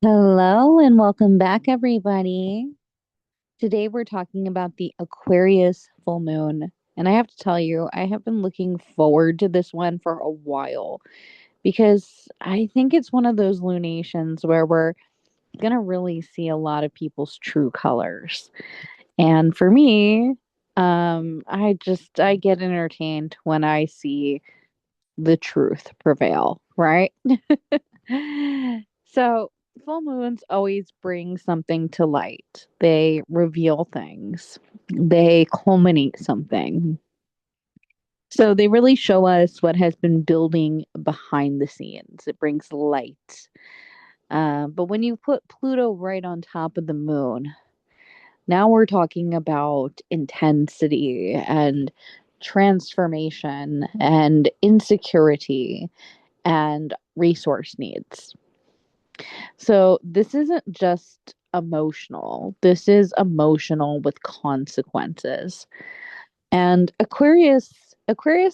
Hello and welcome back, everybody. Today we're talking about the Aquarius full moon. And I have to tell you, I have been looking forward to this one for a while because I think it's one of those lunations where we're going to really see a lot of people's true colors. And for me, I get entertained when I see the truth prevail, right? So, full moons always bring something to light. They reveal things, they culminate something. So, they really show us what has been building behind the scenes. It brings light. But when you put Pluto right on top of the moon, now we're talking about intensity and transformation and insecurity and resource needs. So this isn't just emotional. This is emotional with consequences. And Aquarius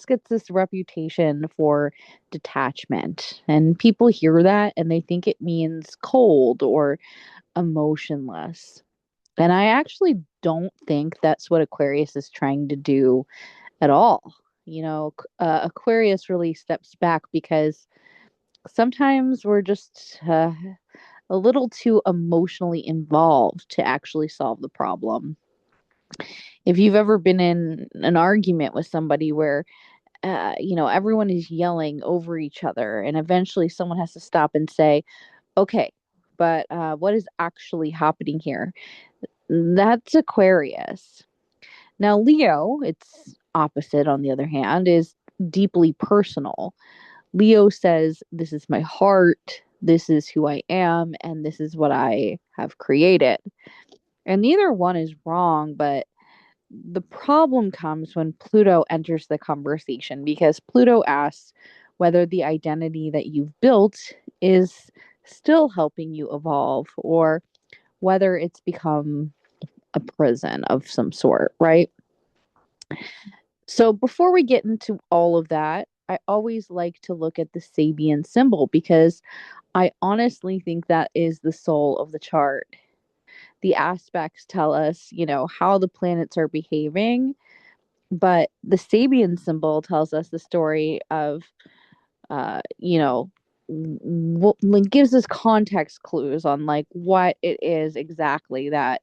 gets this reputation for detachment. And people hear that and they think it means cold or emotionless. And I actually don't think that's what Aquarius is trying to do at all. Aquarius really steps back because sometimes we're just a little too emotionally involved to actually solve the problem. If you've ever been in an argument with somebody where, everyone is yelling over each other, and eventually someone has to stop and say, okay, but what is actually happening here? That's Aquarius. Now, Leo, it's opposite on the other hand, is deeply personal. Leo says, this is my heart, this is who I am, and this is what I have created. And neither one is wrong, but the problem comes when Pluto enters the conversation because Pluto asks whether the identity that you've built is still helping you evolve or whether it's become a prison of some sort, right? So before we get into all of that, I always like to look at the Sabian symbol because I honestly think that is the soul of the chart. The aspects tell us, how the planets are behaving, but the Sabian symbol tells us the story of, uh, you know, like gives us context clues on like what it is exactly that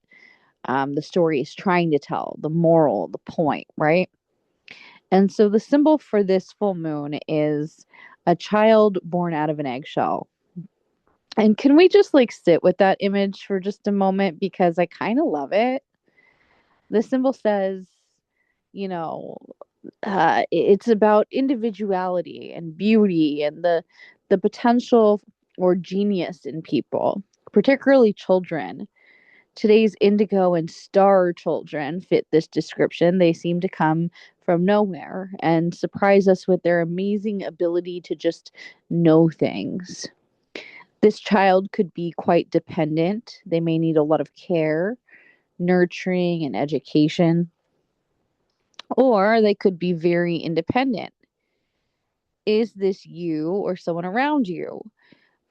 the story is trying to tell, the moral, the point, right? And so the symbol for this full moon is a child born out of an eggshell. And can we just like sit with that image for just a moment because I kind of love it? The symbol says, you know, it's about individuality and beauty and the potential or genius in people, particularly children. Today's indigo and star children fit this description. They seem to come from nowhere and surprise us with their amazing ability to just know things. This child could be quite dependent. They may need a lot of care, nurturing, and education, or they could be very independent. Is this you or someone around you?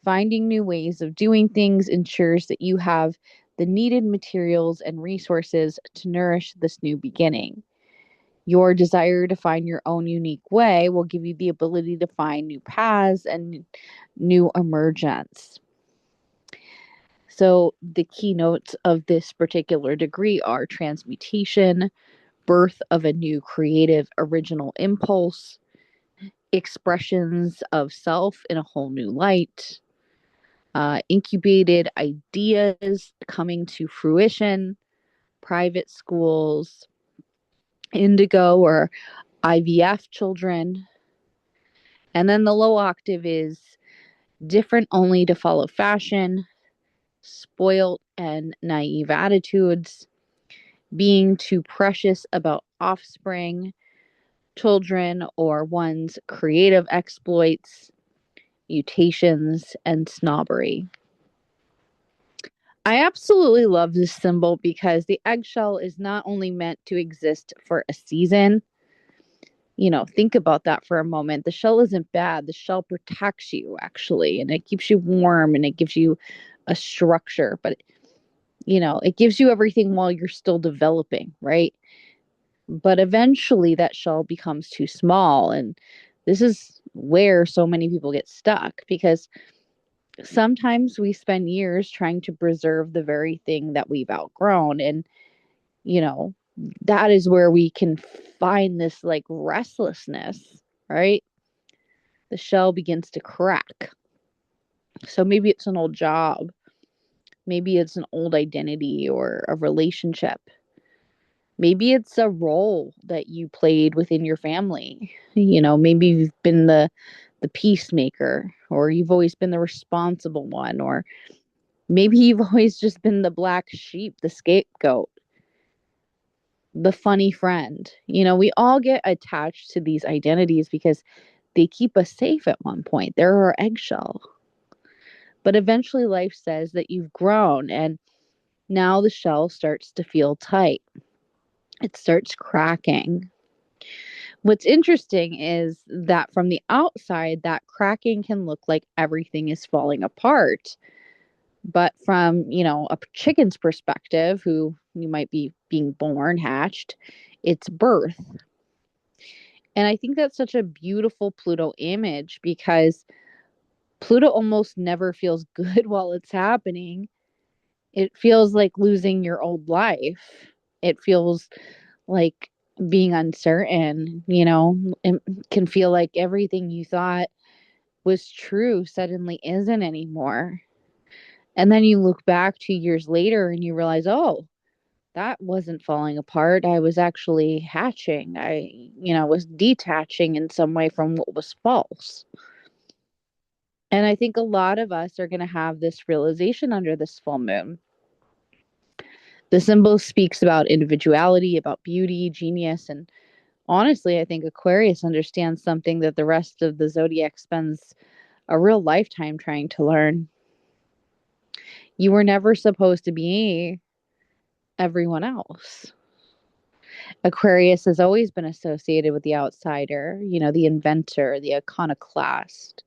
Finding new ways of doing things ensures that you have the needed materials and resources to nourish this new beginning. Your desire to find your own unique way will give you the ability to find new paths and new emergence. So, the keynotes of this particular degree are transmutation, birth of a new creative original impulse, expressions of self in a whole new light, incubated ideas coming to fruition, private schools, indigo or IVF children. And then the low octave is different only to follow fashion, spoiled and naive attitudes, being too precious about offspring, children or one's creative exploits, mutations, and snobbery. I absolutely love this symbol because the eggshell is not only meant to exist for a season. Think about that for a moment. The shell isn't bad. The shell protects you, actually, and it keeps you warm and it gives you a structure, but it gives you everything while you're still developing, right? But eventually that shell becomes too small. And this is where so many people get stuck, because sometimes we spend years trying to preserve the very thing that we've outgrown. And, you know, that is where we can find this like restlessness, right? The shell begins to crack. So maybe it's an old job, maybe it's an old identity or a relationship. Maybe it's a role that you played within your family. Maybe you've been the peacemaker, or you've always been the responsible one, or maybe you've always just been the black sheep, the scapegoat, the funny friend. We all get attached to these identities because they keep us safe at one point. They're our eggshell. But eventually life says that you've grown, and now the shell starts to feel tight. It starts cracking. What's interesting is that from the outside, that cracking can look like everything is falling apart. But from, a chicken's perspective, who you might be being born, hatched, it's birth. And I think that's such a beautiful Pluto image, because Pluto almost never feels good while it's happening. It feels like losing your old life. It feels like being uncertain. It can feel like everything you thought was true suddenly isn't anymore. And then you look back 2 years later and you realize, oh, that wasn't falling apart. I was actually hatching. I was detaching in some way from what was false. And I think a lot of us are going to have this realization under this full moon. The symbol speaks about individuality, about beauty, genius, and honestly, I think Aquarius understands something that the rest of the zodiac spends a real lifetime trying to learn. You were never supposed to be everyone else. Aquarius has always been associated with the outsider, the inventor, the iconoclast,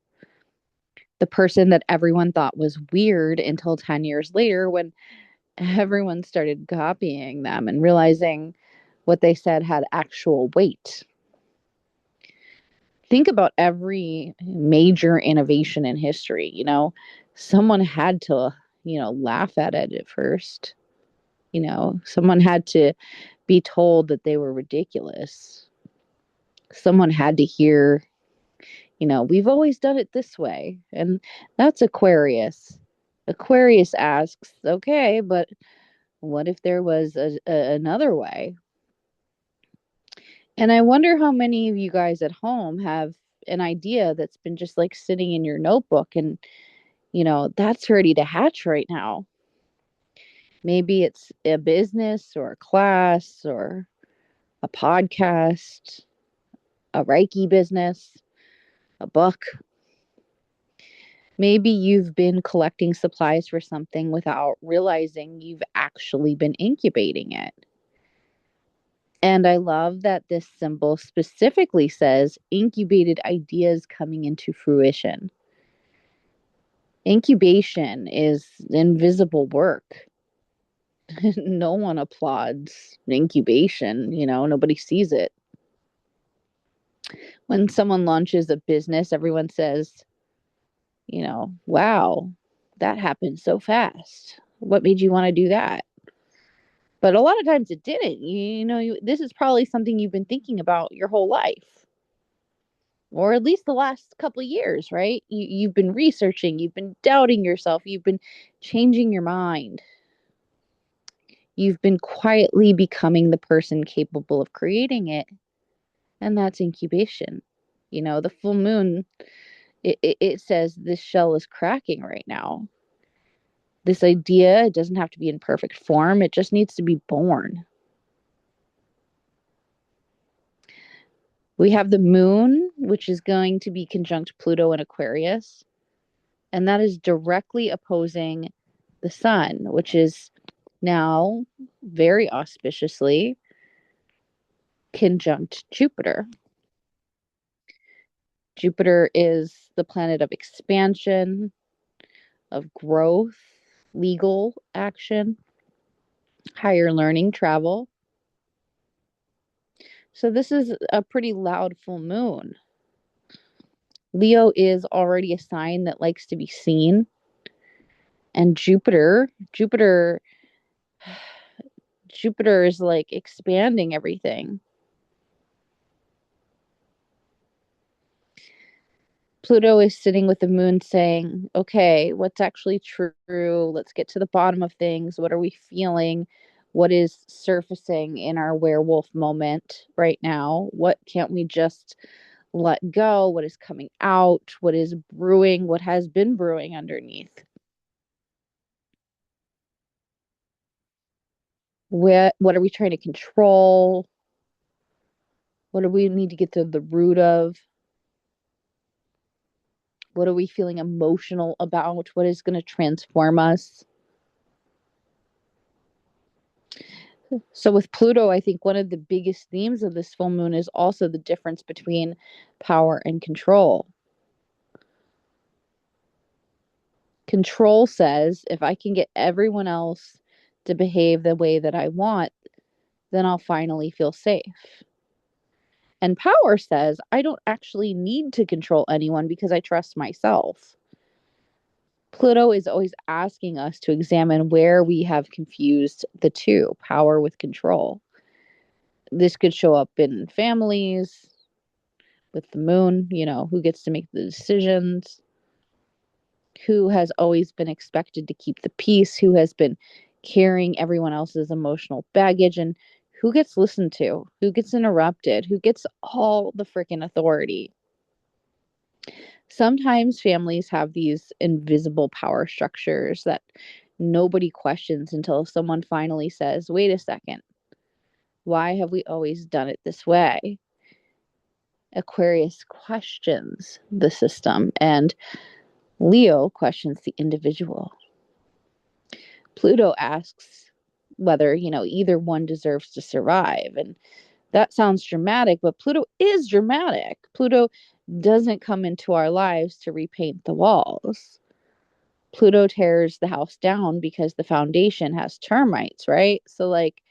the person that everyone thought was weird until 10 years later, when everyone started copying them and realizing what they said had actual weight. Think about every major innovation in history. Someone had to, laugh at it at first. Someone had to be told that they were ridiculous. Someone had to hear, we've always done it this way. And that's Aquarius. Aquarius asks, okay, but what if there was another way? And I wonder how many of you guys at home have an idea that's been just like sitting in your notebook, and, that's ready to hatch right now. Maybe it's a business or a class or a podcast, a Reiki business, a book. Maybe you've been collecting supplies for something without realizing you've actually been incubating it. And I love that this symbol specifically says incubated ideas coming into fruition. Incubation is invisible work. No one applauds incubation, nobody sees it. When someone launches a business, everyone says, wow, that happened so fast. What made you want to do that? But a lot of times it didn't. This is probably something you've been thinking about your whole life, or at least the last couple of years, right? You've been researching, you've been doubting yourself, you've been changing your mind. You've been quietly becoming the person capable of creating it. And that's incubation. The full moon, it says this shell is cracking right now. This idea, it doesn't have to be in perfect form, it just needs to be born. We have the moon, which is going to be conjunct Pluto and Aquarius. And that is directly opposing the sun, which is now very auspiciously conjunct Jupiter. Jupiter is the planet of expansion, of growth, legal action, higher learning, travel. So this is a pretty loud full moon. Leo is already a sign that likes to be seen. And Jupiter is like expanding everything. Pluto is sitting with the moon saying, okay, what's actually true? Let's get to the bottom of things. What are we feeling? What is surfacing in our werewolf moment right now? What can't we just let go? What is coming out? What is brewing? What has been brewing underneath? What are we trying to control? What do we need to get to the root of? What are we feeling emotional about? What is going to transform us? So, with Pluto, I think one of the biggest themes of this full moon is also the difference between power and control. Control says if I can get everyone else to behave the way that I want, then I'll finally feel safe. And power says I don't actually need to control anyone because I trust myself. Pluto is always asking us to examine where we have confused the two, power with control. This could show up in families with the moon, who gets to make the decisions, who has always been expected to keep the peace, who has been carrying everyone else's emotional baggage, and who gets listened to, who gets interrupted, who gets all the freaking authority. Sometimes families have these invisible power structures that nobody questions until someone finally says, wait a second, why have we always done it this way? Aquarius questions the system, and Leo questions the individual. Pluto asks whether, either one deserves to survive. And that sounds dramatic, but Pluto is dramatic. Pluto doesn't come into our lives to repaint the walls. Pluto tears the house down because the foundation has termites, right? So, like,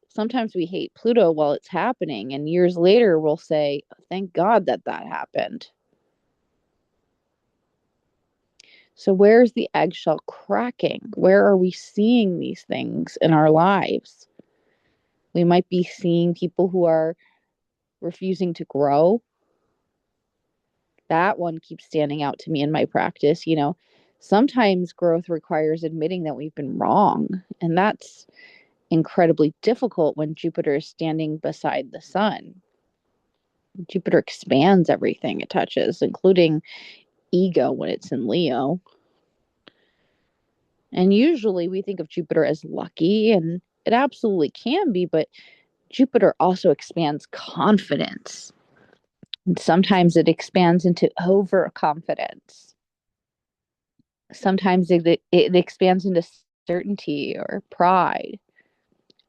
sometimes we hate Pluto while it's happening, and years later we'll say, thank God that that happened. So, where's the eggshell cracking? Where are we seeing these things in our lives? We might be seeing people who are refusing to grow. That one keeps standing out to me in my practice. Sometimes growth requires admitting that we've been wrong. And that's incredibly difficult when Jupiter is standing beside the sun. Jupiter expands everything it touches, including ego when it's in Leo. And usually we think of Jupiter as lucky, and it absolutely can be, but Jupiter also expands confidence. And sometimes it expands into overconfidence. Sometimes it expands into certainty or pride.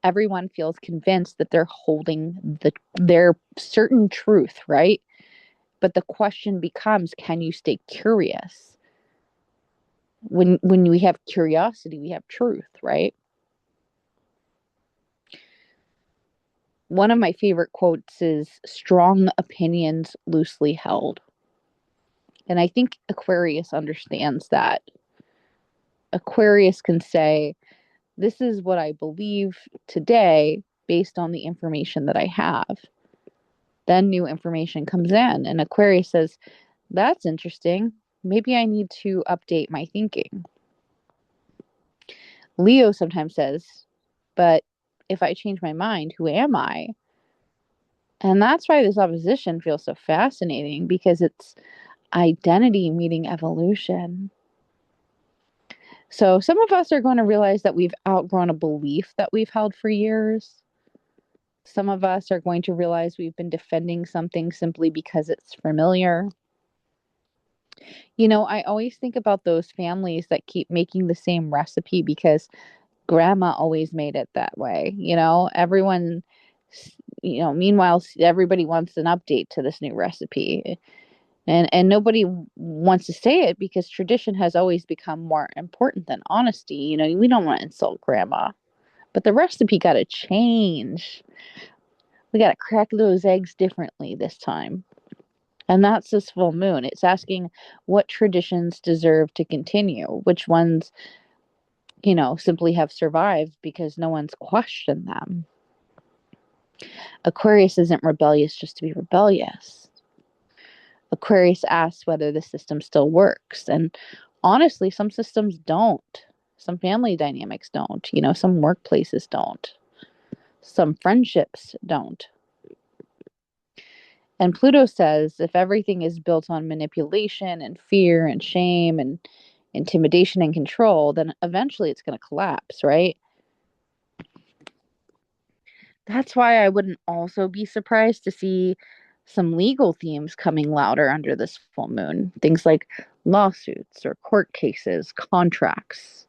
Everyone feels convinced that they're holding their certain truth, right? But the question becomes, can you stay curious? When we have curiosity, we have truth, right? One of my favorite quotes is strong opinions loosely held. And I think Aquarius understands that. Aquarius can say, this is what I believe today based on the information that I have. Then new information comes in, and Aquarius says, that's interesting. Maybe I need to update my thinking. Leo sometimes says, but if I change my mind, who am I? And that's why this opposition feels so fascinating, because it's identity meeting evolution. So some of us are going to realize that we've outgrown a belief that we've held for years. Some of us are going to realize we've been defending something simply because it's familiar. I always think about those families that keep making the same recipe because grandma always made it that way. Meanwhile, everybody wants an update to this new recipe. And nobody wants to say it because tradition has always become more important than honesty. You know, we don't want to insult grandma, but the recipe got to change. We got to crack those eggs differently this time. And that's this full moon. It's asking what traditions deserve to continue, which ones, simply have survived because no one's questioned them. Aquarius isn't rebellious just to be rebellious. Aquarius asks whether the system still works. And honestly, some systems don't. Some family dynamics don't. Some workplaces don't. Some friendships don't. And Pluto says if everything is built on manipulation and fear and shame and intimidation and control, then eventually it's going to collapse, right? That's why I wouldn't also be surprised to see some legal themes coming louder under this full moon. Things like lawsuits or court cases, contracts,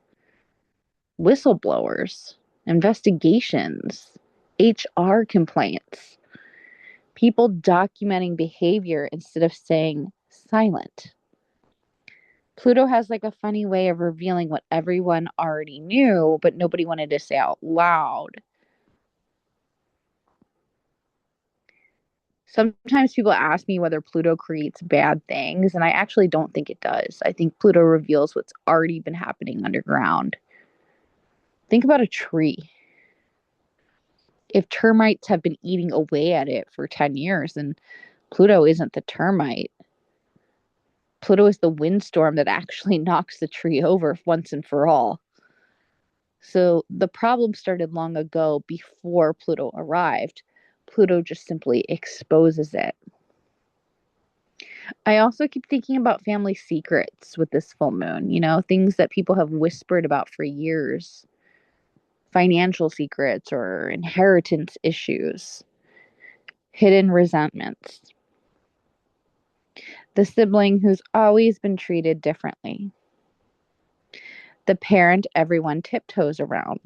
whistleblowers, investigations, HR complaints, people documenting behavior instead of staying silent. Pluto has like a funny way of revealing what everyone already knew, but nobody wanted to say out loud. Sometimes people ask me whether Pluto creates bad things, and I actually don't think it does. I think Pluto reveals what's already been happening underground. Think about a tree. If termites have been eating away at it for 10 years, then Pluto isn't the termite. Pluto is the windstorm that actually knocks the tree over once and for all. So the problem started long ago before Pluto arrived. Pluto just simply exposes it. I also keep thinking about family secrets with this full moon, things that people have whispered about for years, financial secrets or inheritance issues, hidden resentments. The sibling who's always been treated differently, the parent everyone tiptoes around,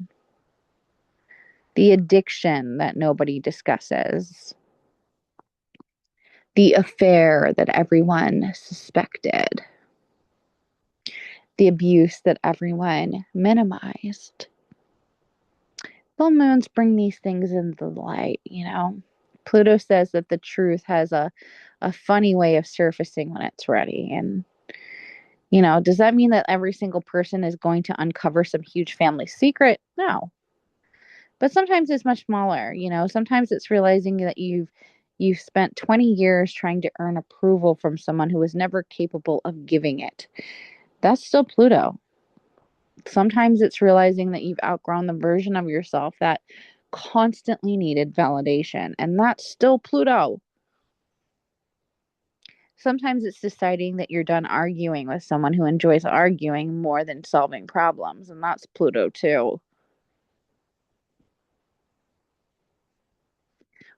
the addiction that nobody discusses, the affair that everyone suspected, the abuse that everyone minimized. Full moons bring these things into the light. Pluto says that the truth has a funny way of surfacing when it's ready. And, does that mean that every single person is going to uncover some huge family secret? No. But sometimes it's much smaller. Sometimes it's realizing that you've spent 20 years trying to earn approval from someone who was never capable of giving it. That's still Pluto. Sometimes it's realizing that you've outgrown the version of yourself that constantly needed validation, and that's still Pluto. Sometimes it's deciding that you're done arguing with someone who enjoys arguing more than solving problems, and that's Pluto too.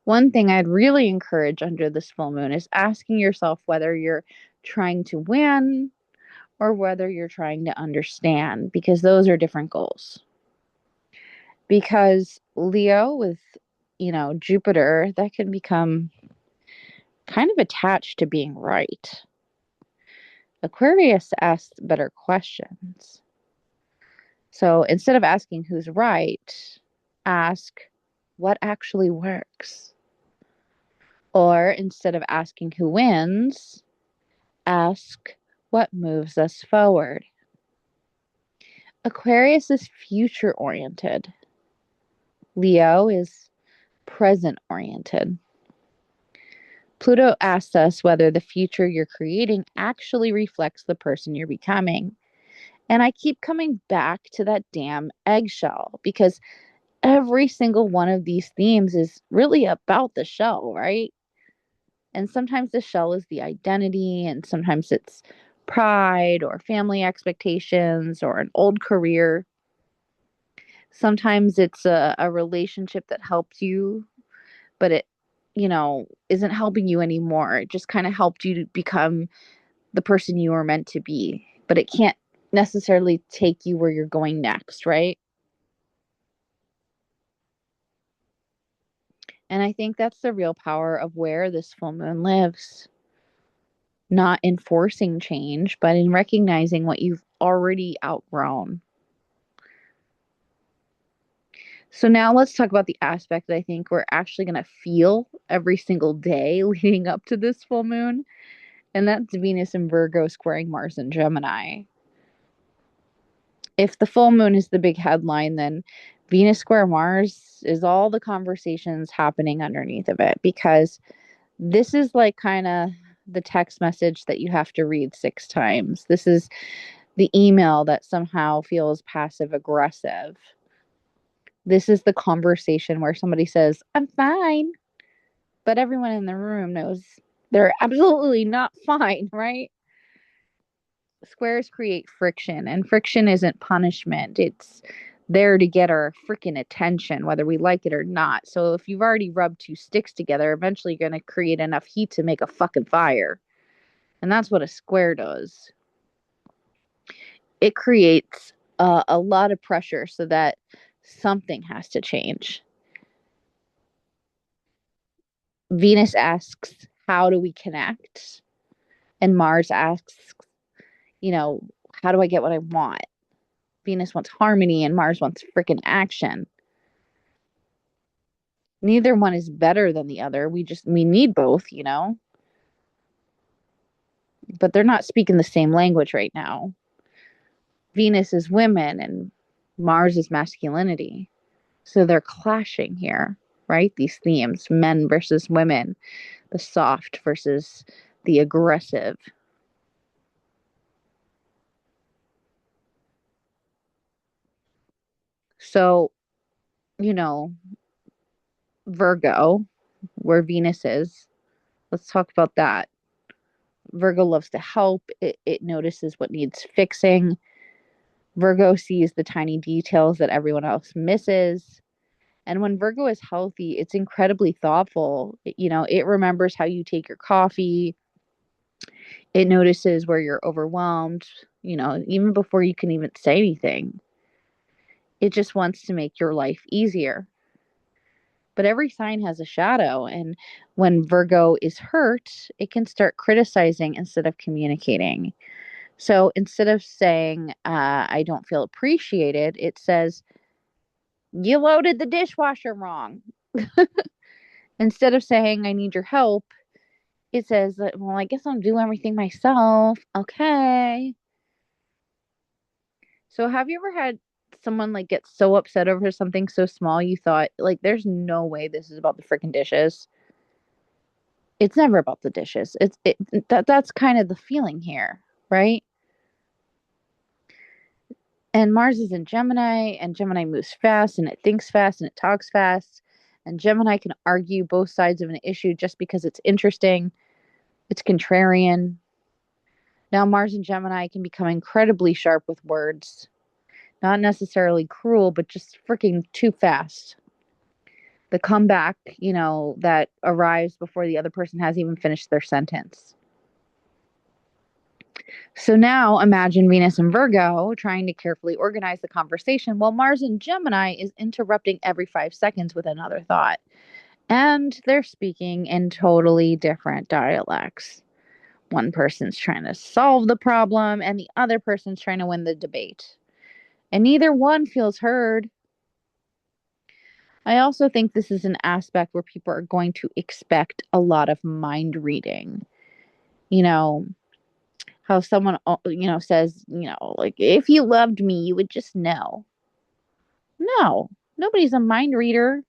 One thing I'd really encourage under this full moon is asking yourself whether you're trying to win or whether you're trying to understand, because those are different goals. Because Leo with, Jupiter, that can become kind of attached to being right. Aquarius asks better questions. So instead of asking who's right, ask what actually works. Or instead of asking who wins, ask what moves us forward. Aquarius is future oriented. Leo is present oriented. Pluto asks us whether the future you're creating actually reflects the person you're becoming. And I keep coming back to that damn eggshell because every single one of these themes is really about the shell, right? And sometimes the shell is the identity, and sometimes it's pride or family expectations or an old career. Sometimes it's a relationship that helped you, but it, isn't helping you anymore. It just kind of helped you to become the person you were meant to be, but it can't necessarily take you where you're going next, right? And I think that's the real power of where this full moon lives. not enforcing change, but in recognizing what you've already outgrown. So now let's talk about the aspect that I think we're actually going to feel every single day leading up to this full moon, and that's Venus in Virgo squaring Mars in Gemini. If the full moon is the big headline, then Venus square Mars is all the conversations happening underneath of it, because this is like kind of the text message that you have to read 6 times. This is the email that somehow feels passive aggressive. This is the conversation where somebody says, I'm fine, but everyone in the room knows they're absolutely not fine, right? Squares create friction, and friction isn't punishment. It's there to get our freaking attention, whether we like it or not. So if you've already rubbed 2 sticks together, eventually you're going to create enough heat to make a fucking fire. And that's what a square does. It creates a lot of pressure so that something has to change. Venus asks, how do we connect? And Mars asks, you know, how do I get what I want? Venus wants harmony and Mars wants freaking action. Neither one is better than the other. We need both, but they're not speaking the same language right now. Venus is women and Mars is masculinity. So they're clashing here, right? These themes, men versus women, the soft versus the aggressive. So, you know, Virgo, where Venus is, let's talk about that. Virgo loves to help. It notices what needs fixing. Virgo sees the tiny details that everyone else misses. And when Virgo is healthy, it's incredibly thoughtful. It remembers how you take your coffee. It notices where you're overwhelmed, even before you can even say anything. It just wants to make your life easier. But every sign has a shadow. And when Virgo is hurt, it can start criticizing instead of communicating. So instead of saying, I don't feel appreciated, it says, you loaded the dishwasher wrong. Instead of saying, I need your help, it says, well, I guess I'll do everything myself. Okay. So have you ever had someone like get so upset over something so small you thought, like, there's no way this is about the freaking dishes? It's never about the dishes. That's kind of the feeling here, right? And Mars is in Gemini, and Gemini moves fast, and it thinks fast, and it talks fast. And Gemini can argue both sides of an issue just because it's interesting. It's contrarian. Now, Mars and Gemini can become incredibly sharp with words. Not necessarily cruel, but just freaking too fast. The comeback, that arrives before the other person has even finished their sentence. So now imagine Venus and Virgo trying to carefully organize the conversation while Mars and Gemini is interrupting every 5 seconds with another thought. And they're speaking in totally different dialects. One person's trying to solve the problem, and the other person's trying to win the debate. And neither one feels heard. I also think this is an aspect where people are going to expect a lot of mind reading. You know, how someone, says, like, if you loved me, you would just know. No, nobody's a mind reader.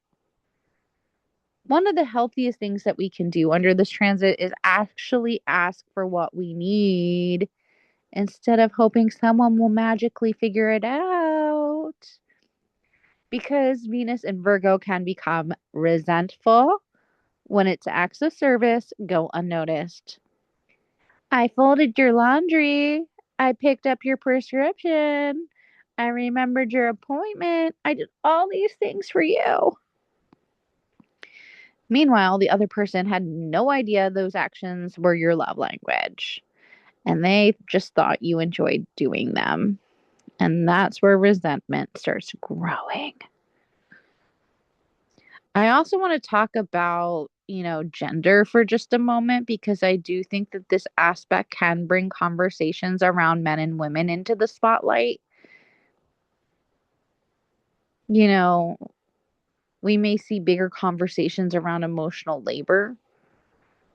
One of the healthiest things that we can do under this transit is actually ask for what we need instead of hoping someone will magically figure it out. Because Venus and Virgo can become resentful when its acts of service go unnoticed. I folded your laundry. I picked up your prescription. I remembered your appointment. I did all these things for you. Meanwhile, the other person had no idea those actions were your love language, and they just thought you enjoyed doing them. And that's where resentment starts growing. I also want to talk about gender for just a moment, because I do think that this aspect can bring conversations around men and women into the spotlight. You know, we may see bigger conversations around emotional labor.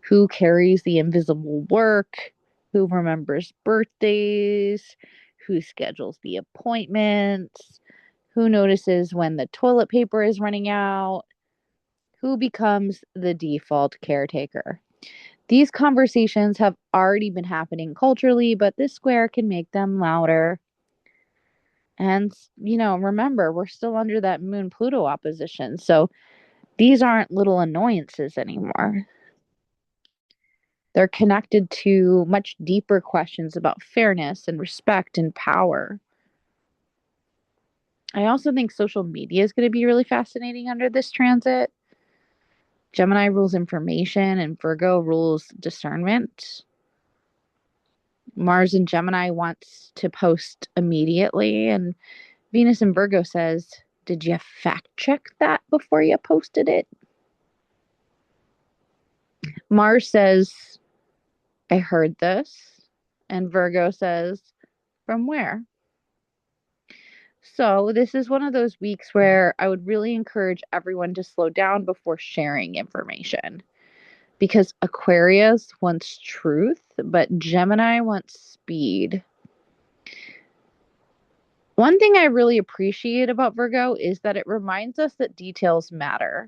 Who carries the invisible work? Who remembers birthdays? Who schedules the appointments? Who notices when the toilet paper is running out? Who becomes the default caretaker? These conversations have already been happening culturally, but this square can make them louder. And, remember, we're still under that Moon Pluto opposition. So these aren't little annoyances anymore. They're connected to much deeper questions about fairness and respect and power. I also think social media is going to be really fascinating under this transit. Gemini rules information and Virgo rules discernment. Mars in Gemini wants to post immediately, and Venus in Virgo says, did you fact check that before you posted it? Mars says, I heard this. And Virgo says, from where? So, this is one of those weeks where I would really encourage everyone to slow down before sharing information, because Aquarius wants truth, but Gemini wants speed. One thing I really appreciate about Virgo is that it reminds us that details matter,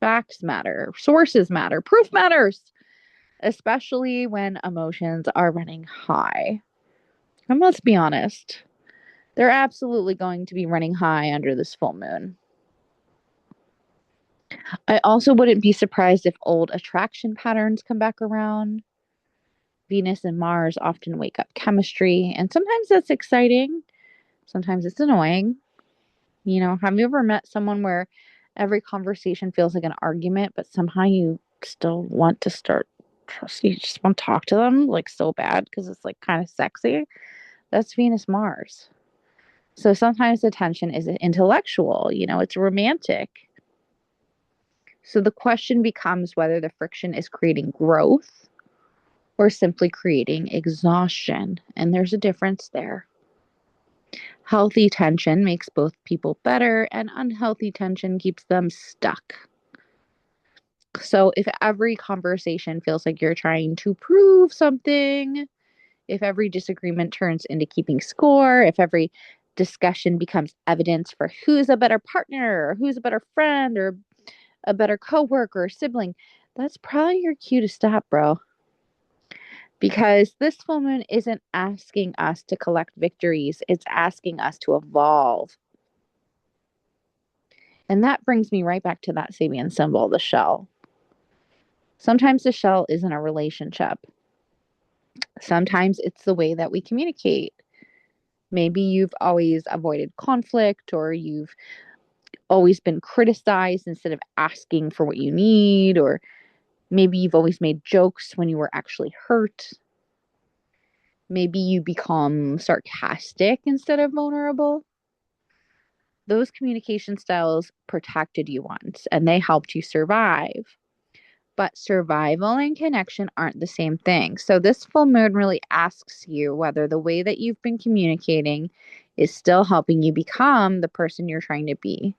facts matter, sources matter, proof matters, especially when emotions are running high. And let's be honest, they're absolutely going to be running high under this full moon. I also wouldn't be surprised if old attraction patterns come back around. Venus and Mars often wake up chemistry, and sometimes that's exciting, sometimes it's annoying. Have you ever met someone where every conversation feels like an argument, but somehow you still want to start, you just want to talk to them like so bad because it's like kind of sexy? That's Venus Mars. So sometimes the tension is intellectual, it's romantic. So the question becomes whether the friction is creating growth or simply creating exhaustion. And there's a difference there. Healthy tension makes both people better, and unhealthy tension keeps them stuck. So if every conversation feels like you're trying to prove something, if every disagreement turns into keeping score, if every discussion becomes evidence for who's a better partner, or who's a better friend, or a better coworker or sibling, that's probably your cue to stop, bro. Because this full moon isn't asking us to collect victories, it's asking us to evolve. And that brings me right back to that Sabian symbol, the shell. Sometimes the shell isn't a relationship. Sometimes it's the way that we communicate. Maybe you've always avoided conflict, or you've always been criticized instead of asking for what you need, or maybe you've always made jokes when you were actually hurt. Maybe you become sarcastic instead of vulnerable. Those communication styles protected you once and they helped you survive. But survival and connection aren't the same thing. So, this full moon really asks you whether the way that you've been communicating is still helping you become the person you're trying to be.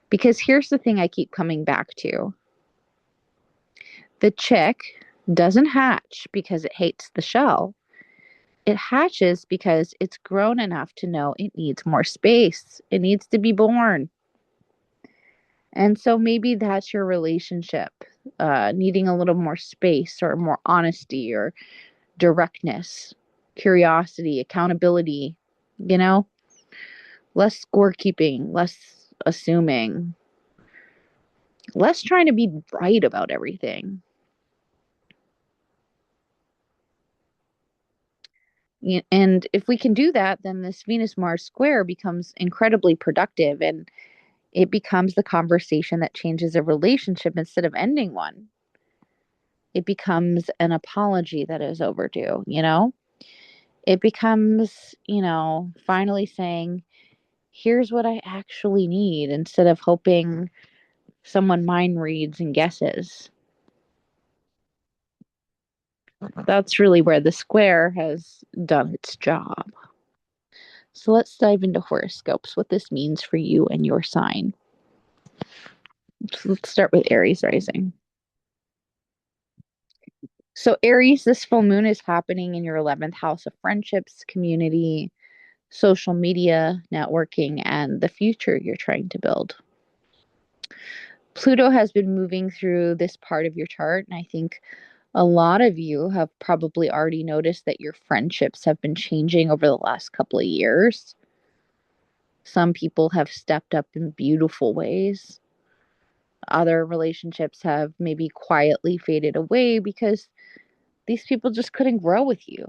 Because here's the thing I keep coming back to: the chick doesn't hatch because it hates the shell. It hatches because it's grown enough to know it needs more space. It needs to be born. And so maybe that's your relationship, needing a little more space or more honesty or directness, curiosity, accountability, you know, less scorekeeping, less assuming, less trying to be right about everything. And if we can do that, then this Venus Mars square becomes incredibly productive, and it becomes the conversation that changes a relationship instead of ending one. It becomes an apology that is overdue, It becomes, finally saying, here's what I actually need, instead of hoping someone mind reads and guesses. That's really where the square has done its job. So let's dive into horoscopes, what this means for you and your sign. So let's start with Aries rising. So, Aries, this full moon is happening in your 11th house of friendships, community, social media, networking, and the future you're trying to build. Pluto has been moving through this part of your chart, and I think a lot of you have probably already noticed that your friendships have been changing over the last couple of years. Some people have stepped up in beautiful ways. Other relationships have maybe quietly faded away because these people just couldn't grow with you.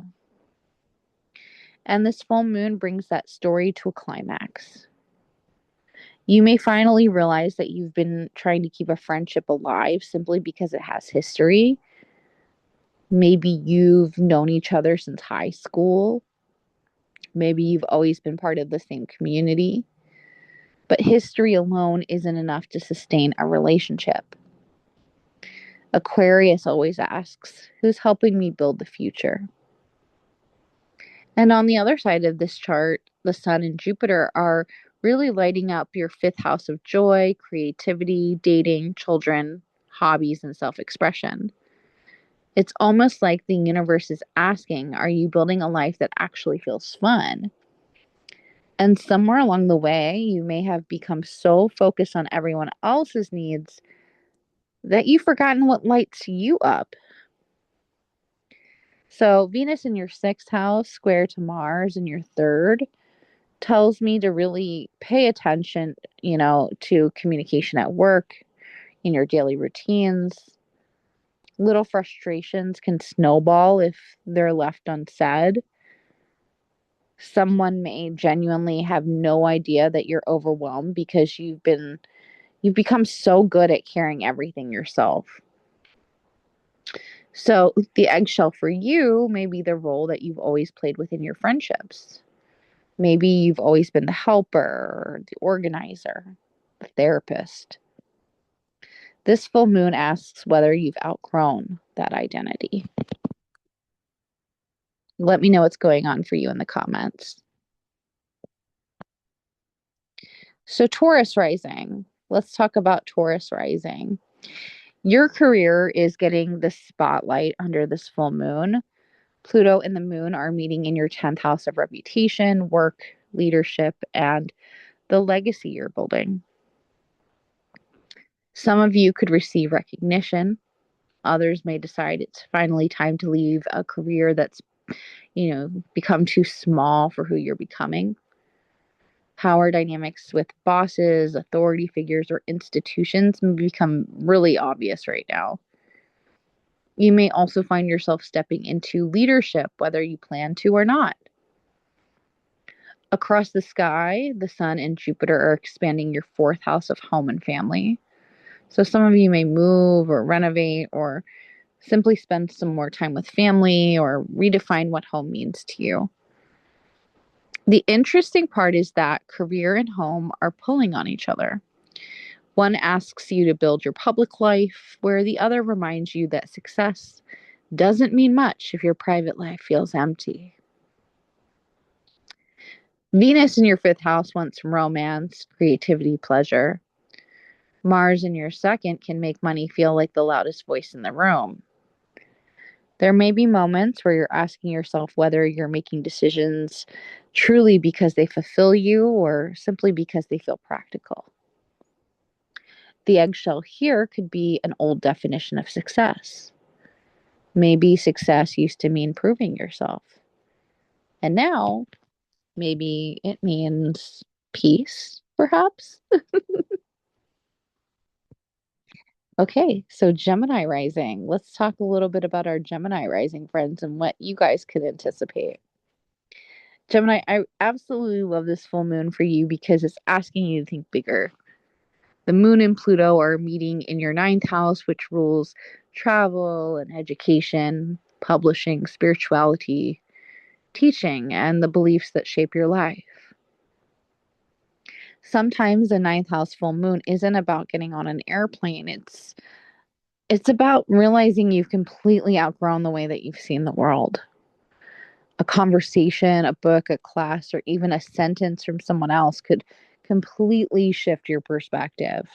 And this full moon brings that story to a climax. You may finally realize that you've been trying to keep a friendship alive simply because it has history. Maybe you've known each other since high school. Maybe you've always been part of the same community. But history alone isn't enough to sustain a relationship. Aquarius always asks, who's helping me build the future? And on the other side of this chart, the Sun and Jupiter are really lighting up your fifth house of joy, creativity, dating, children, hobbies, and self expression. It's almost like the universe is asking, are you building a life that actually feels fun? And somewhere along the way, you may have become so focused on everyone else's needs that you've forgotten what lights you up. So, Venus in your sixth house, square to Mars in your third, tells me to really pay attention, to communication at work, in your daily routines. Little frustrations can snowball if they're left unsaid. Someone may genuinely have no idea that you're overwhelmed because you've become so good at carrying everything yourself. So the eggshell for you may be the role that you've always played within your friendships. Maybe you've always been the helper, the organizer, the therapist. This full moon asks whether you've outgrown that identity. Let me know what's going on for you in the comments. So, Taurus rising. Let's talk about Taurus rising. Your career is getting the spotlight under this full moon. Pluto and the moon are meeting in your 10th house of reputation, work, leadership, and the legacy you're building. Some of you could receive recognition. Others may decide it's finally time to leave a career that's, become too small for who you're becoming. Power dynamics with bosses, authority figures, or institutions may become really obvious right now. You may also find yourself stepping into leadership, whether you plan to or not. Across the sky, the Sun and Jupiter are expanding your fourth house of home and family. So some of you may move or renovate or simply spend some more time with family or redefine what home means to you. The interesting part is that career and home are pulling on each other. One asks you to build your public life, where the other reminds you that success doesn't mean much if your private life feels empty. Venus in your fifth house wants romance, creativity, pleasure. Mars in your second can make money feel like the loudest voice in the room. There may be moments where you're asking yourself whether you're making decisions truly because they fulfill you or simply because they feel practical. The eggshell here could be an old definition of success. Maybe success used to mean proving yourself. And now, maybe it means peace, perhaps. Okay, so Gemini rising. Let's talk a little bit about our Gemini rising friends and what you guys could anticipate. Gemini, I absolutely love this full moon for you because it's asking you to think bigger. The moon and Pluto are meeting in your ninth house, which rules travel and education, publishing, spirituality, teaching, and the beliefs that shape your life. Sometimes a ninth house full moon isn't about getting on an airplane. It's about realizing you've completely outgrown the way that you've seen the world. A conversation, a book, a class, or even a sentence from someone else could completely shift your perspective.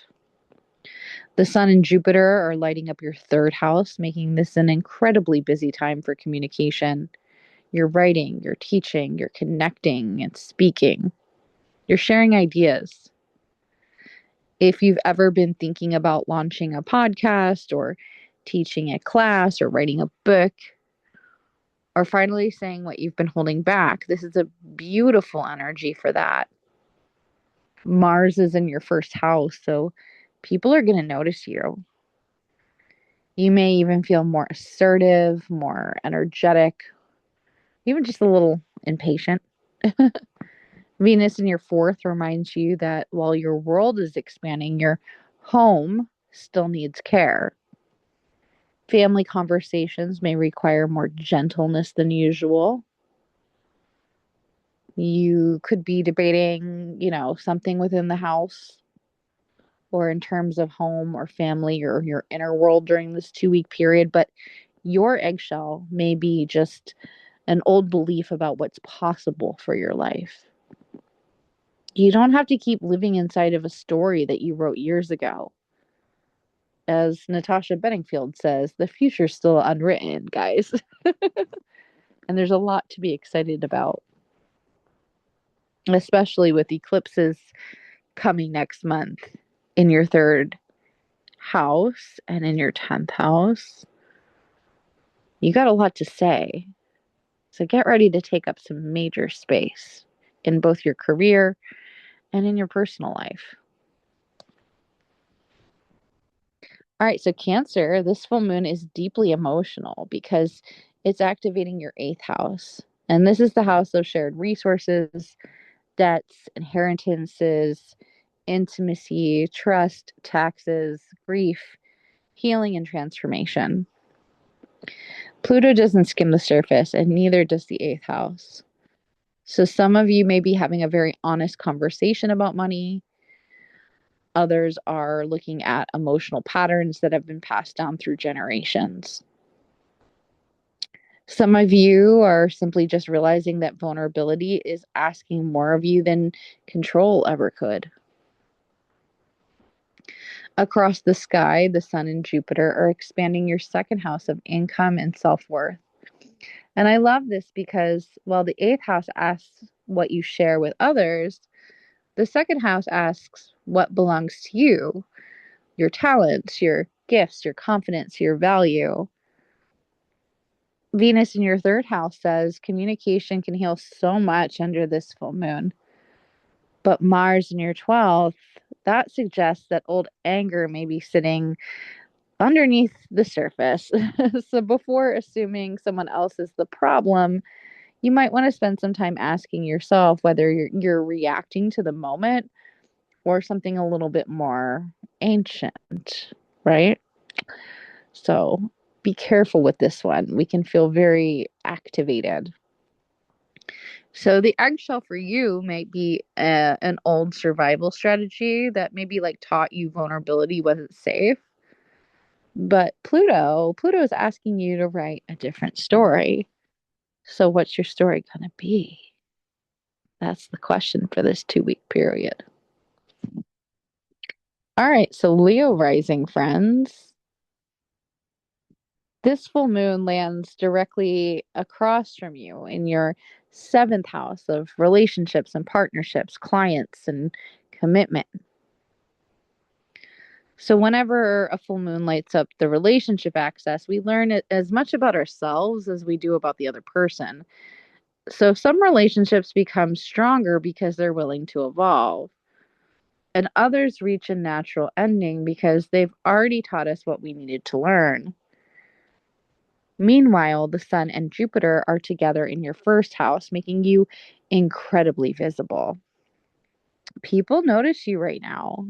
The sun and Jupiter are lighting up your third house, making this an incredibly busy time for communication. You're writing, you're teaching, you're connecting and speaking. You're sharing ideas. If you've ever been thinking about launching a podcast or teaching a class or writing a book or finally saying what you've been holding back, this is a beautiful energy for that. Mars is in your first house, so people are going to notice you. You may even feel more assertive, more energetic, even just a little impatient. Venus in your fourth reminds you that while your world is expanding, your home still needs care. Family conversations may require more gentleness than usual. You could be debating, something within the house or in terms of home or family or your inner world during this 2-week period, but your eggshell may be just an old belief about what's possible for your life. You don't have to keep living inside of a story that you wrote years ago. As Natasha Bedingfield says, the future's still unwritten, guys. And there's a lot to be excited about, especially with eclipses coming next month in your third house and in your 10th house. You got a lot to say. So get ready to take up some major space in both your career and in your personal life. All right, so Cancer, this full moon is deeply emotional because it's activating your 8th house. And this is the house of shared resources, debts, inheritances, intimacy, trust, taxes, grief, healing, and transformation. Pluto doesn't skim the surface, and neither does the 8th house. So some of you may be having a very honest conversation about money. Others are looking at emotional patterns that have been passed down through generations. Some of you are simply just realizing that vulnerability is asking more of you than control ever could. Across the sky, the sun and Jupiter are expanding your second house of income and self-worth. And I love this because while the 8th house asks what you share with others, the second house asks what belongs to you, your talents, your gifts, your confidence, your value. Venus in your third house says communication can heal so much under this full moon. But Mars in your 12th, that suggests that old anger may be sitting underneath the surface. So before assuming someone else is the problem, you might want to spend some time asking yourself whether you're reacting to the moment or something a little bit more ancient, right? So be careful with this one. We can feel very activated. So the eggshell for you might be an old survival strategy that maybe like taught you vulnerability wasn't safe. But Pluto is asking you to write a different story. So what's your story going to be? That's the question for this 2-week period. All right, so Leo rising friends. This full moon lands directly across from you in your 7th house of relationships and partnerships, clients, and commitment. So, whenever a full moon lights up the relationship axis, we learn as much about ourselves as we do about the other person. So, some relationships become stronger because they're willing to evolve, and others reach a natural ending because they've already taught us what we needed to learn. Meanwhile, the sun and Jupiter are together in your first house, making you incredibly visible. People notice you right now.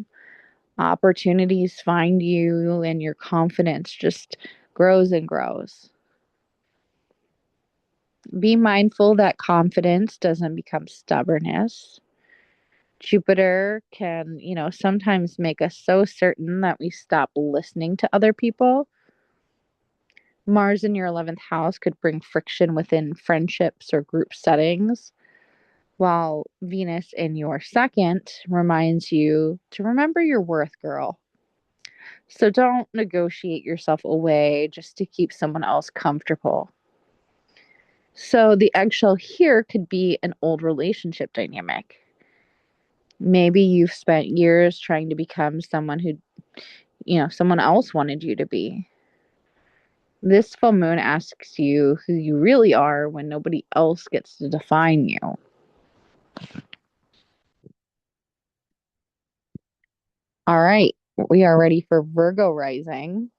Opportunities find you, and your confidence just grows and grows. Be mindful that confidence doesn't become stubbornness. Jupiter can, sometimes make us so certain that we stop listening to other people. Mars in your 11th house could bring friction within friendships or group settings, while Venus in your second reminds you to remember your worth, girl. So don't negotiate yourself away just to keep someone else comfortable. So the eggshell here could be an old relationship dynamic. Maybe you've spent years trying to become someone who, someone else wanted you to be. This full moon asks you who you really are when nobody else gets to define you. All right, we are ready for Virgo rising.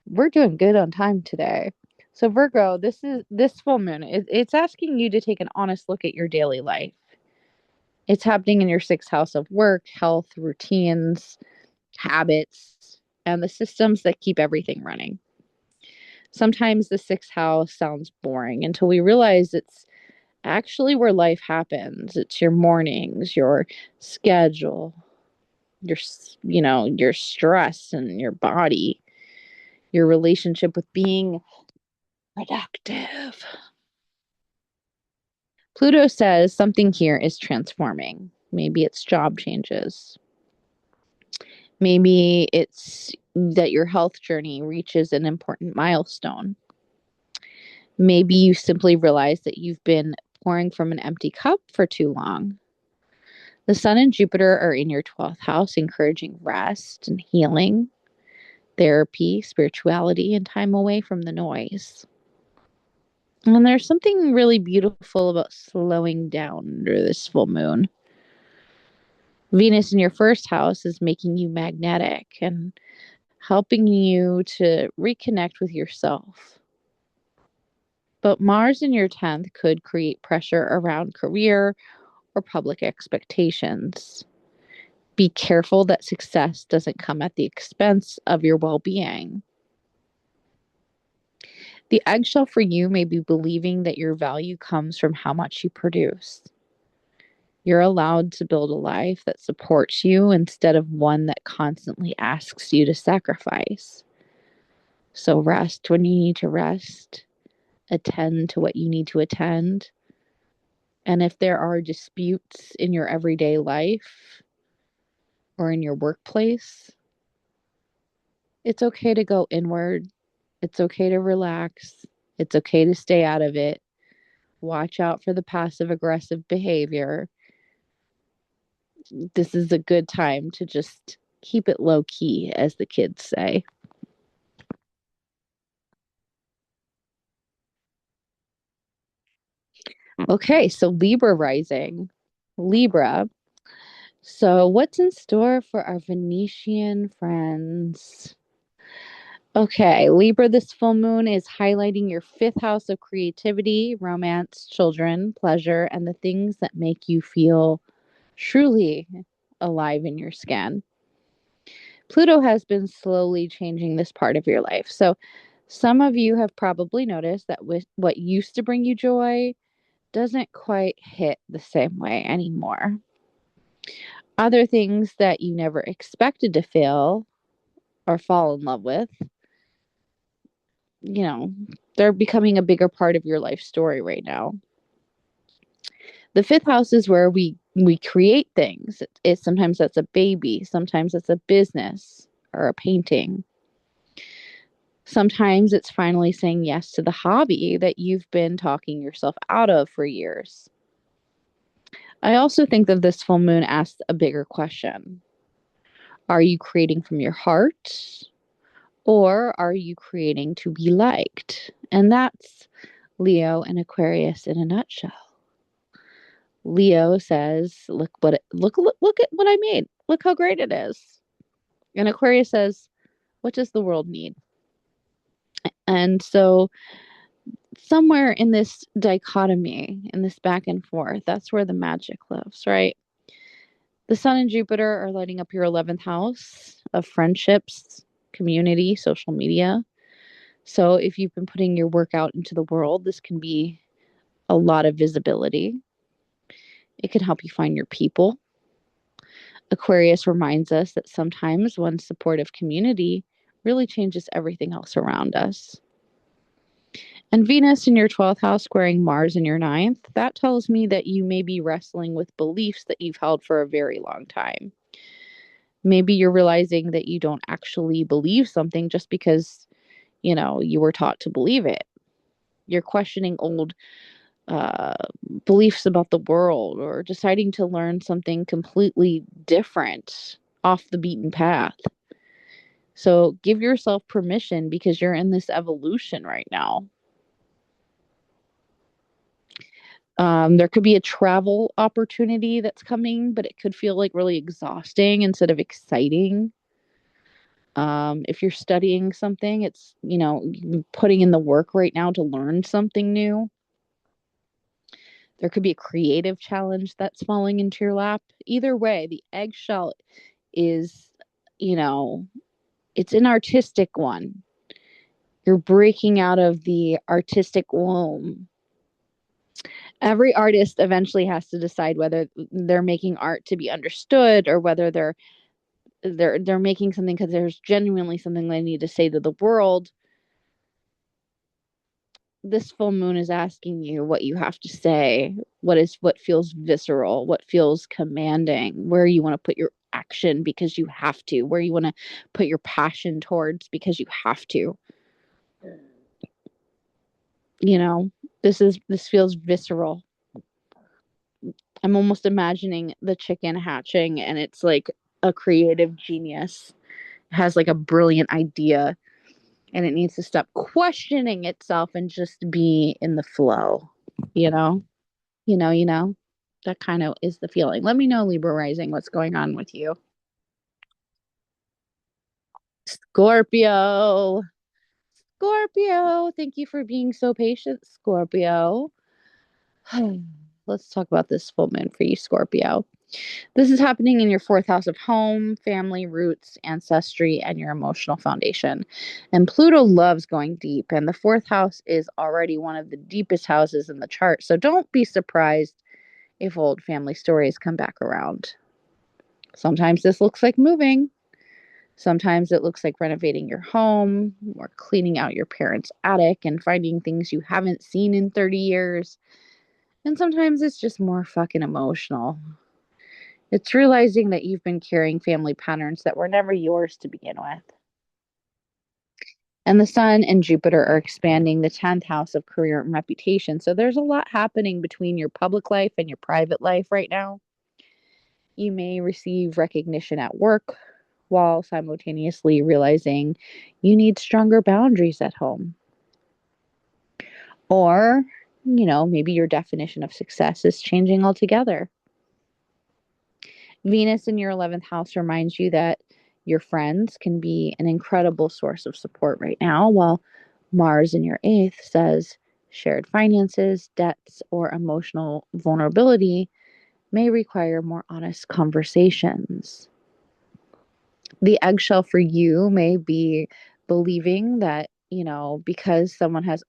We're doing good on time today. So Virgo, this full moon. It's asking you to take an honest look at your daily life. It's happening in your sixth house of work, health, routines, habits, and the systems that keep everything running. Sometimes the sixth house sounds boring until we realize it's actually where life happens. It's your mornings, your schedule, your stress and your body, your relationship with being productive. Pluto says something here is transforming. Maybe it's job changes. Maybe it's that your health journey reaches an important milestone. Maybe you simply realize that you've been pouring from an empty cup for too long. The Sun and Jupiter are in your 12th house, encouraging rest and healing, therapy, spirituality, and time away from the noise. And there's something really beautiful about slowing down under this full moon. Venus in your first house is making you magnetic and helping you to reconnect with yourself. But Mars in your 10th could create pressure around career or public expectations. Be careful that success doesn't come at the expense of your well being. The eggshell for you may be believing that your value comes from how much you produce. You're allowed to build a life that supports you instead of one that constantly asks you to sacrifice. So rest when you need to rest, attend to what you need to attend. And if there are disputes in your everyday life or in your workplace, it's okay to go inward. It's okay to relax. It's okay to stay out of it. Watch out for the passive aggressive behavior. This is a good time to just keep it low key, as the kids say. Okay, so Libra rising. Libra. So, what's in store for our Venetian friends? Okay, Libra, this full moon is highlighting your fifth house of creativity, romance, children, pleasure, and the things that make you feel truly alive in your skin. Pluto has been slowly changing this part of your life. So, some of you have probably noticed that with what used to bring you joy doesn't quite hit the same way anymore. Other things that you never expected to feel or fall in love with, you know, they're becoming a bigger part of your life story right now. The fifth house is where we create things. Sometimes that's a baby, sometimes it's a business or a painting. Sometimes it's finally saying yes to the hobby that you've been talking yourself out of for years. I also think that this full moon asks a bigger question. Are you creating from your heart, or are you creating to be liked? And that's Leo and Aquarius in a nutshell. Leo says, look at what I made. Look how great it is." And Aquarius says, "What does the world need?" And so somewhere in this dichotomy, in this back and forth, that's where the magic lives, right? The Sun and Jupiter are lighting up your 11th house of friendships, community, social media. So if you've been putting your work out into the world, this can be a lot of visibility. It can help you find your people. Aquarius reminds us that sometimes one supportive community really changes everything else around us. And Venus in your 12th house squaring Mars in your ninth, that tells me that you may be wrestling with beliefs that you've held for a very long time. Maybe you're realizing that you don't actually believe something just because, you were taught to believe it. You're questioning old uh, beliefs about the world or deciding to learn something completely different off the beaten path. So give yourself permission because you're in this evolution right now. There could be a travel opportunity that's coming, but it could feel like really exhausting instead of exciting. If you're studying something, it's, putting in the work right now to learn something new. There could be a creative challenge that's falling into your lap. Either way, the eggshell is, you know, it's an artistic one. You're breaking out of the artistic womb. Every artist eventually has to decide whether they're making art to be understood or whether they're making something because there's genuinely something they need to say to the world. This full moon is asking you what you have to say, what feels visceral, what feels commanding, where you want to put your action because you have to, where you want to put your passion towards because you have to. You know, this feels visceral. I'm almost imagining the chicken hatching and it's like a creative genius has like a brilliant idea and it needs to stop questioning itself and just be in the flow, you know? You know, that kind of is the feeling. Let me know, Libra rising, what's going on with you. Scorpio. Scorpio. Thank you for being so patient, Scorpio. Let's talk about this full moon for you, Scorpio. This is happening in your fourth house of home, family, roots, ancestry, and your emotional foundation. And Pluto loves going deep, and the fourth house is already one of the deepest houses in the chart. So don't be surprised if old family stories come back around. Sometimes this looks like moving. Sometimes it looks like renovating your home or cleaning out your parents' attic and finding things you haven't seen in 30 years. And sometimes it's just more fucking emotional. It's realizing that you've been carrying family patterns that were never yours to begin with. And the Sun and Jupiter are expanding the 10th house of career and reputation. So there's a lot happening between your public life and your private life right now. You may receive recognition at work while simultaneously realizing you need stronger boundaries at home. Or, maybe your definition of success is changing altogether. Venus in your 11th house reminds you that your friends can be an incredible source of support right now, while Mars in your 8th says shared finances, debts, or emotional vulnerability may require more honest conversations. The eggshell for you may be believing that, because someone has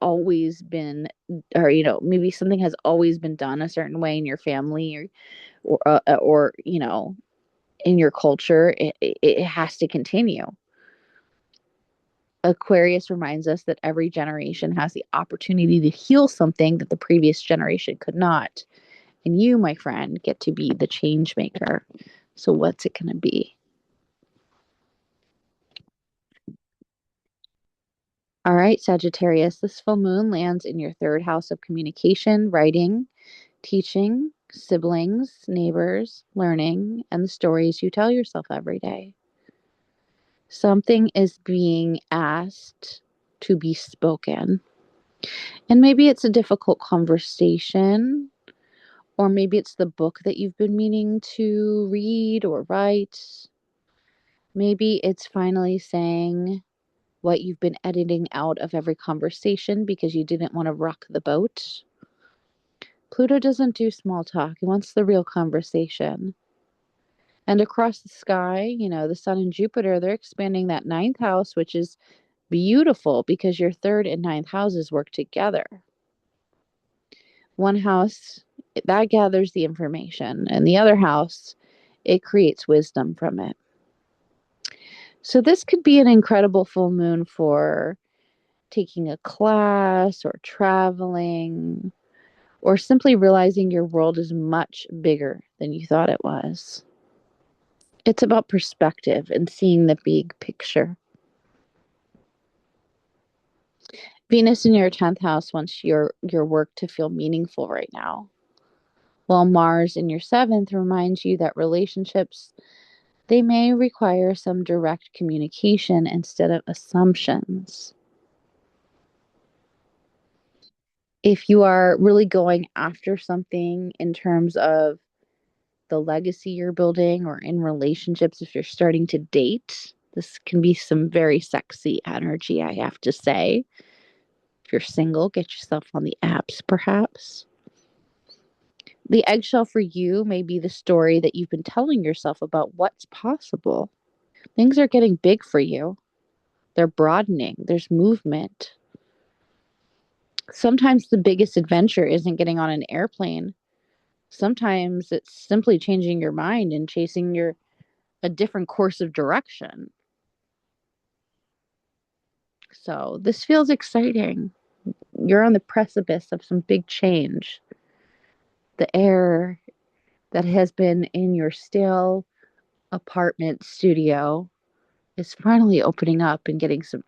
always been, or, maybe something has always been done a certain way in your family or in your culture, it has to continue. Aquarius reminds us that every generation has the opportunity to heal something that the previous generation could not. And you, my friend, get to be the change maker. So what's it going to be? All right, Sagittarius, this full moon lands in your third house of communication, writing, teaching, siblings, neighbors, learning, and the stories you tell yourself every day. Something is being asked to be spoken. And maybe it's a difficult conversation, or maybe it's the book that you've been meaning to read or write. Maybe it's finally saying what you've been editing out of every conversation because you didn't want to rock the boat. Pluto doesn't do small talk, he wants the real conversation. And across the sky, the Sun and Jupiter, they're expanding that ninth house, which is beautiful because your third and ninth houses work together. One house that gathers the information, and the other house, it creates wisdom from it. So this could be an incredible full moon for taking a class or traveling or simply realizing your world is much bigger than you thought it was. It's about perspective and seeing the big picture. Venus in your 10th house wants your work to feel meaningful right now, while Mars in your 7th reminds you that relationships, they may require some direct communication instead of assumptions. If you are really going after something in terms of the legacy you're building or in relationships, if you're starting to date, this can be some very sexy energy, I have to say. If you're single, get yourself on the apps, perhaps. The eggshell for you may be the story that you've been telling yourself about what's possible. Things are getting big for you, they're broadening, there's movement. Sometimes the biggest adventure isn't getting on an airplane. Sometimes it's simply changing your mind and chasing a different course of direction. So this feels exciting. You're on the precipice of some big change. The air that has been in your stale apartment studio is finally opening up and getting some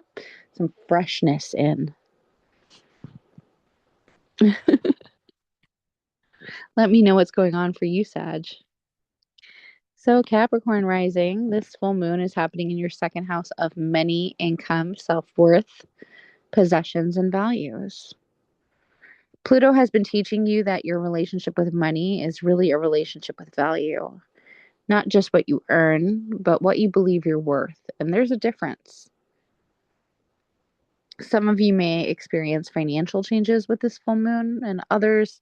freshness in. Let me know what's going on for you, Sag. So, Capricorn rising, this full moon is happening in your second house of money, income, self worth, possessions, and values. Pluto has been teaching you that your relationship with money is really a relationship with value, not just what you earn, but what you believe you're worth. And there's a difference. Some of you may experience financial changes with this full moon, and others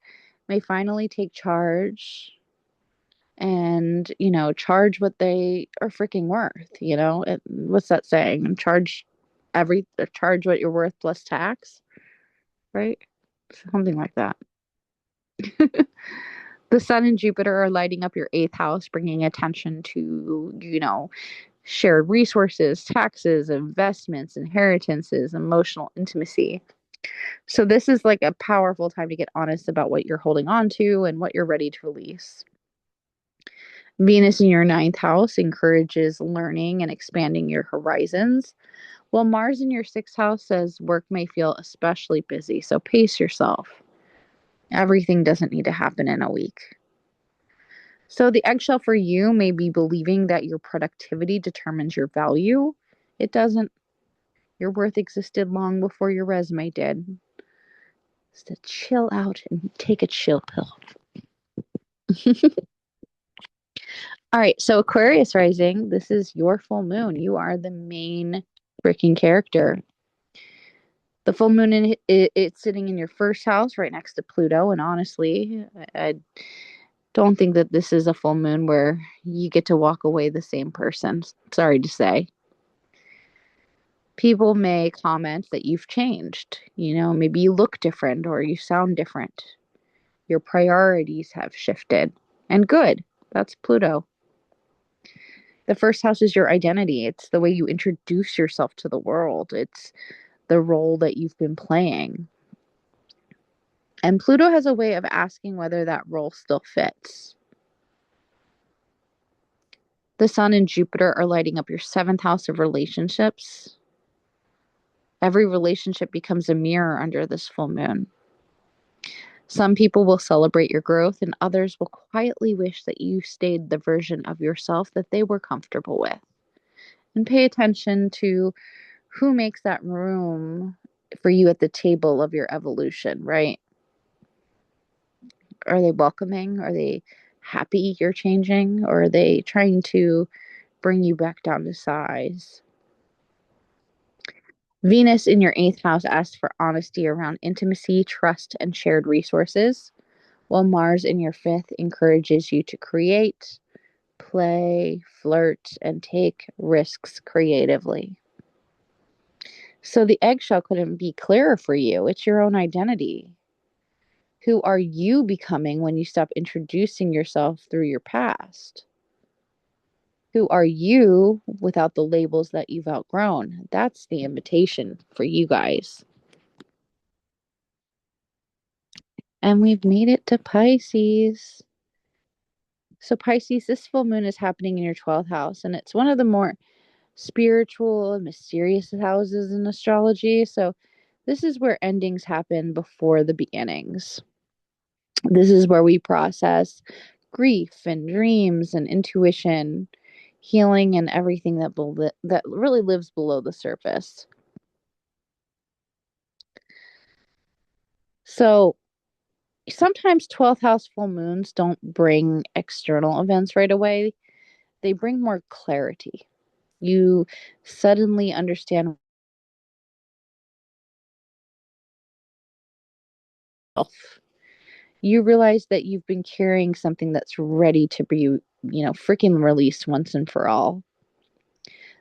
may finally take charge and, charge what they are freaking worth. What's that saying? Charge what you're worth plus tax, right? Something like that. The Sun and Jupiter are lighting up your 8th house, bringing attention to, shared resources, taxes, investments, inheritances, emotional intimacy. So, this is like a powerful time to get honest about what you're holding on to and what you're ready to release. Venus in your 9th house encourages learning and expanding your horizons, while Mars in your 6th house says work may feel especially busy. So, pace yourself. Everything doesn't need to happen in a week. So the eggshell for you may be believing that your productivity determines your value. It doesn't. Your worth existed long before your resume did. Just to chill out and take a chill pill. All right, so Aquarius rising, this is your full moon. You are the main freaking character. The full moon, it's sitting in your first house right next to Pluto. And honestly, I don't think that this is a full moon where you get to walk away the same person. Sorry to say. People may comment that you've changed. Maybe you look different or you sound different. Your priorities have shifted. And good. That's Pluto. The first house is your identity. It's the way you introduce yourself to the world. It's the role that you've been playing. And Pluto has a way of asking whether that role still fits. The Sun and Jupiter are lighting up your 7th house of relationships. Every relationship becomes a mirror under this full moon. Some people will celebrate your growth, and others will quietly wish that you stayed the version of yourself that they were comfortable with. And pay attention to who makes that room for you at the table of your evolution, right? Are they welcoming? Are they happy you're changing? Or are they trying to bring you back down to size? Venus in your 8th house asks for honesty around intimacy, trust, and shared resources, while Mars in your 5th encourages you to create, play, flirt, and take risks creatively. So the eggshell couldn't be clearer for you. It's your own identity. Who are you becoming when you stop introducing yourself through your past? Who are you without the labels that you've outgrown? That's the invitation for you guys. And we've made it to Pisces. So, Pisces, this full moon is happening in your 12th house, and it's one of the more spiritual and mysterious houses in astrology. So, this is where endings happen before the beginnings. This is where we process grief and dreams and intuition, healing, and everything that really lives below the surface. So, sometimes 12th house full moons don't bring external events right away. They bring more clarity. You suddenly understand yourself. You realize that you've been carrying something that's ready to be, freaking released once and for all.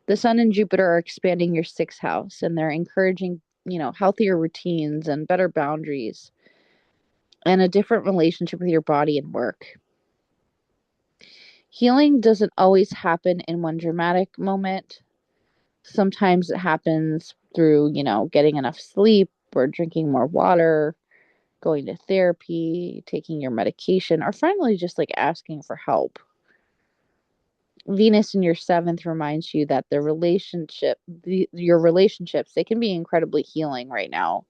The sun and Jupiter are expanding your 6th house, and they're encouraging, healthier routines and better boundaries and a different relationship with your body and work. Healing doesn't always happen in one dramatic moment. Sometimes it happens through, getting enough sleep or drinking more water, going to therapy, taking your medication, or finally just like asking for help. Venus in your 7th reminds you that your relationships, they can be incredibly healing right now,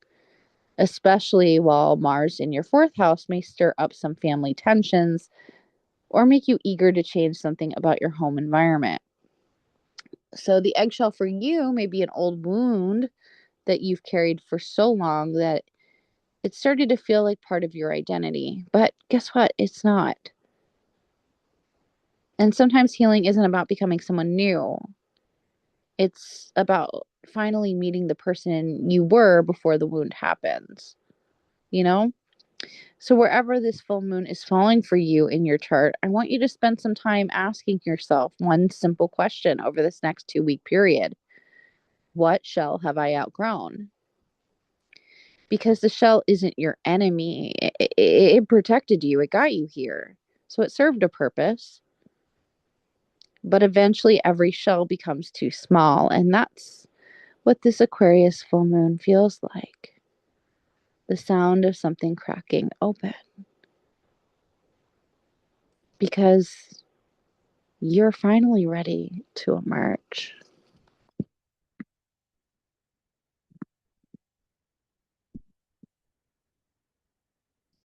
especially while Mars in your 4th house may stir up some family tensions or make you eager to change something about your home environment. So the eggshell for you may be an old wound that you've carried for so long that it started to feel like part of your identity. But guess what? It's not. And sometimes healing isn't about becoming someone new. It's about finally meeting the person you were before the wound happens, you know? So, wherever this full moon is falling for you in your chart, I want you to spend some time asking yourself one simple question over this next 2-week period. What shell have I outgrown? Because the shell isn't your enemy. It protected you, it got you here. So, it served a purpose. But eventually, every shell becomes too small. And that's what this Aquarius full moon feels like. The sound of something cracking open. Because you're finally ready to emerge.